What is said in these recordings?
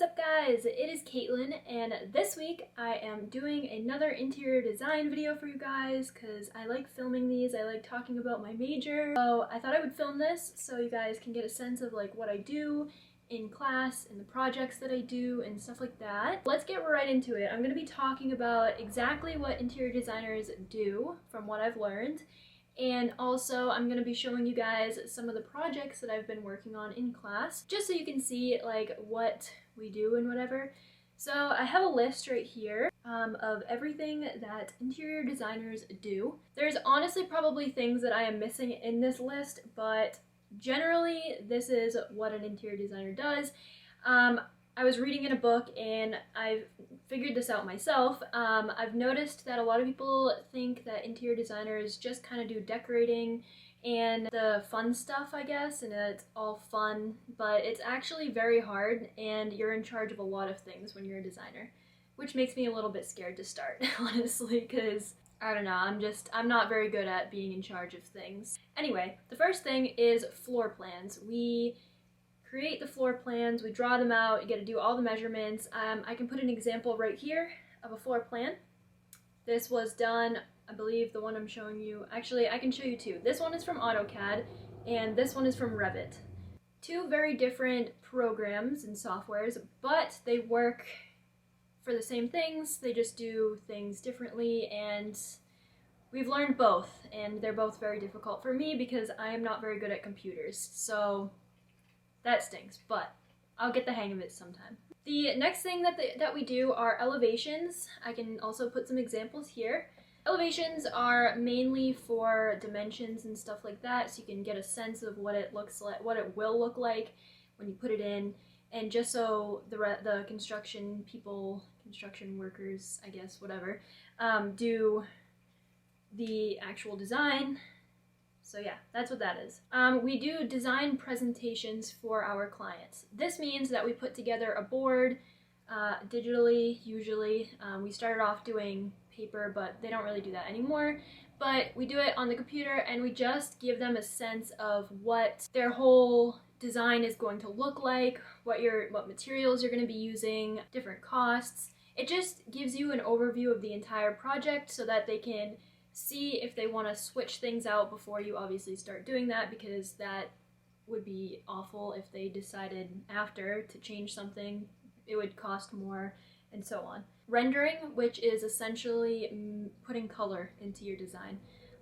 is up, guys? It is Caitlin, and this week I am doing another interior design video for you guys because I like filming these. I like talking about my major, so I thought I would film this so you guys can get a sense of like what I do in class and the projects that I do and stuff like that. Let's get right into it. I'm going to be talking about exactly what interior designers do from what I've learned. And also, I'm going to be showing you guys some of the projects that I've been working on in class, just so you can see like what we do and whatever. So I have a list right here of everything that interior designers do. There's honestly probably things that I am missing in this list, but generally this is what an interior designer does. I was reading in a book and I've figured this out myself. I've noticed that a lot of people think that interior designers just kind of do decorating and the fun stuff, I guess, and it's all fun, but it's actually very hard and you're in charge of a lot of things when you're a designer, which makes me a little bit scared to start, honestly, because I don't know, I'm not very good at being in charge of things. Anyway, the first thing is floor plans. We create the floor plans, we draw them out, you get to do all the measurements. I can put an example right here of a floor plan. This was done, I believe the one I'm showing you, actually I can show you two. This one is from AutoCAD and this one is from Revit. Two very different programs and softwares, but they work for the same things, they just do things differently, and we've learned both, and they're both very difficult for me because I am not very good at computers, so that stinks, but I'll get the hang of it sometime. The next thing that we do are elevations. I can also put some examples here. Elevations are mainly for dimensions and stuff like that, so you can get a sense of what it looks like, what it will look like when you put it in, and just so the construction people, construction workers, I guess, whatever, do the actual design. So yeah, that's what that is. We do design presentations for our clients. This means that we put together a board digitally, usually. We started off doing paper, but they don't really do that anymore. But we do it on the computer and we just give them a sense of what their whole design is going to look like, what materials you're going to be using, different costs. It just gives you an overview of the entire project so that they can see if they want to switch things out before you obviously start doing that, because that would be awful if they decided after to change something. It would cost more and so on. Rendering, which is essentially putting color into your design.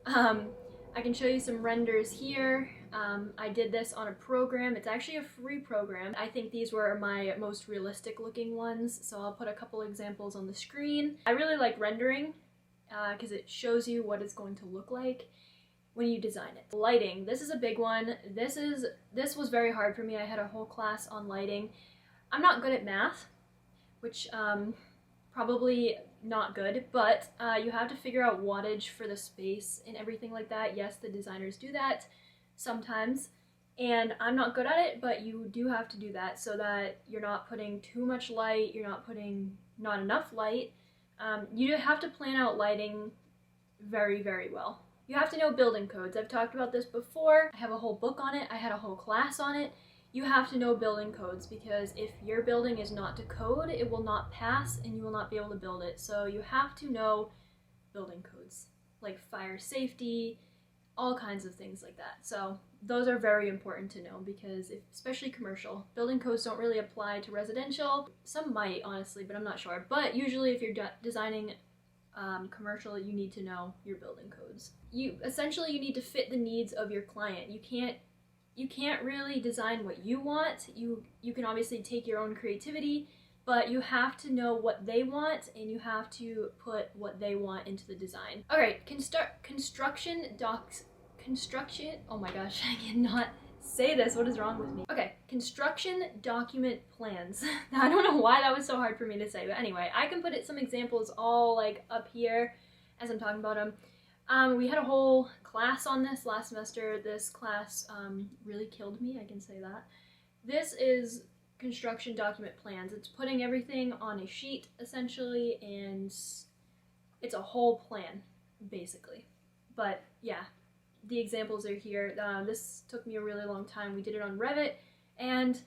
I can show you some renders here. I did this on a program. It's actually a free program. I think these were my most realistic looking ones, so I'll put a couple examples on the screen. I really like rendering because it shows you what it's going to look like when you design it. Lighting, this is a big one. This was very hard for me. I had a whole class on lighting. I'm not good at math, which probably not good, but you have to figure out wattage for the space and everything like that. Yes, the designers do that sometimes, and I'm not good at it, but you do have to do that so that you're not putting too much light, you're not putting not enough light. You have to plan out lighting very, very well. You have to know building codes. I've talked about this before. I have a whole book on it. I had a whole class on it. You have to know building codes because if your building is not to code, it will not pass and you will not be able to build it. So you have to know building codes, like fire safety, all kinds of things like that. So those are very important to know because especially commercial, building codes don't really apply to residential. Some might, honestly, but I'm not sure. But usually if you're designing commercial, you need to know your building codes. Essentially you need to fit the needs of your client. You can't really design what you want. You can obviously take your own creativity, but you have to know what they want and you have to put what they want into the design. All right, construction, oh my gosh, I cannot say this, what is wrong with me? Okay, construction document plans. I don't know why that was so hard for me to say, but anyway, I can put some examples all like up here as I'm talking about them. We had a whole class on this last semester. This class really killed me, I can say that. This is construction document plans. It's putting everything on a sheet, essentially, and it's a whole plan, basically. But yeah, the examples are here. This took me a really long time. We did it on Revit, and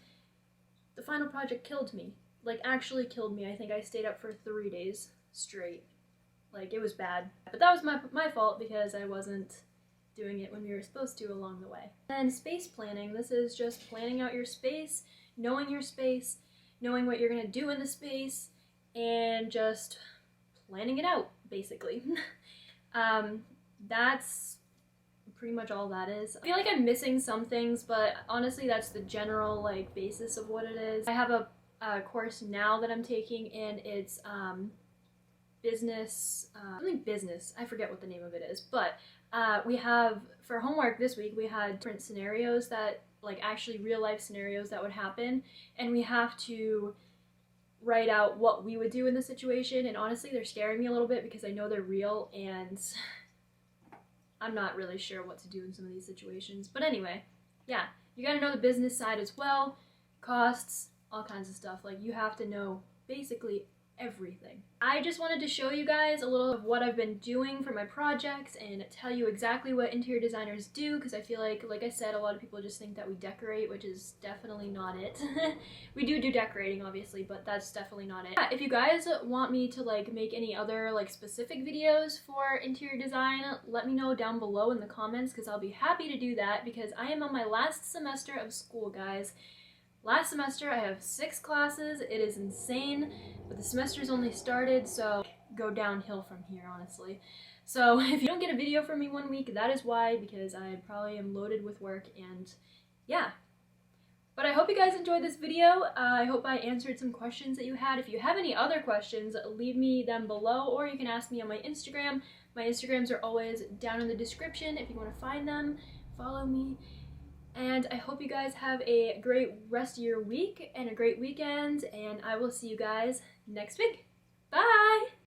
the final project killed me. like actually killed me. I think I stayed up for 3 days straight. Like, it was bad. But that was my fault because I wasn't doing it when we were supposed to along the way. And space planning, this is just planning out your space, knowing what you're gonna do in the space, and just planning it out, basically. That's pretty much all that is. I feel like I'm missing some things, but honestly that's the general like basis of what it is. I have a course now that I'm taking, and it's something business. I forget what the name of it is, but we have, for homework this week, we had different scenarios that, like, actually real life scenarios that would happen, and we have to write out what we would do in the situation, and honestly they're scaring me a little bit because I know they're real and I'm not really sure what to do in some of these situations. But anyway, yeah, you gotta know the business side as well, costs, all kinds of stuff. Like, you have to know basically everything. I just wanted to show you guys a little of what I've been doing for my projects and tell you exactly what interior designers do, because I feel like I said, a lot of people just think that we decorate, which is definitely not it. We do decorating, obviously, but that's definitely not it. Yeah, if you guys want me to like make any other like specific videos for interior design, let me know down below in the comments, because I'll be happy to do that, because I am on my last semester of school, guys. Last semester I have 6 classes. It is insane, but the semester's only started, so go downhill from here, honestly. So if you don't get a video from me one week, that is why, because I probably am loaded with work, and yeah. But I hope you guys enjoyed this video. I hope I answered some questions that you had. If you have any other questions, leave me them below, or you can ask me on my Instagram. My Instagrams are always down in the description if you want to find them. Follow me. And I hope you guys have a great rest of your week and a great weekend, and I will see you guys next week. Bye!